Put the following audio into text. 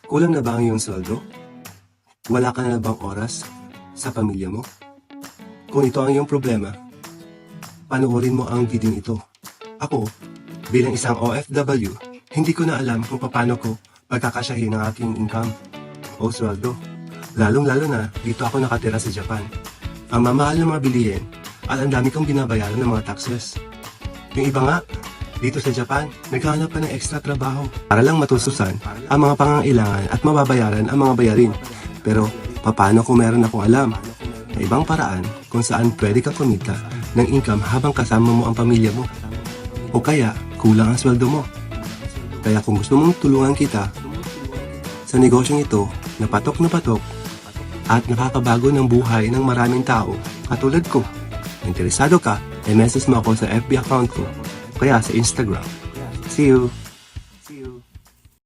Kulang na ba ang iyong sweldo? Wala ka na bang oras sa pamilya mo? Kung ito ang iyong problema, panoorin mo ang video ito. Ako, bilang isang OFW, hindi ko na alam kung paano ko pagkakasyahin ang aking income o sweldo. Lalong-lalo na dito ako nakatira sa Japan. Ang mamahal ng mga bilihin at ang dami kong binabayaran ng mga taxes. Yung iba nga, dito sa Japan, naghahanap pa ng extra trabaho para lang matustusan ang mga pangangailangan at mababayaran ang mga bayarin. Pero, paano kung meron akong alam na ibang paraan kung saan pwede ka kumita ng income habang kasama mo ang pamilya mo? O kaya, kulang ang sweldo mo. Kaya kung gusto mong tulungan kita sa negosyong ito na patok at nakakabago ng buhay ng maraming tao katulad ko, interesado ka, i-message mo ako sa FB account ko kaya sa Instagram. See you!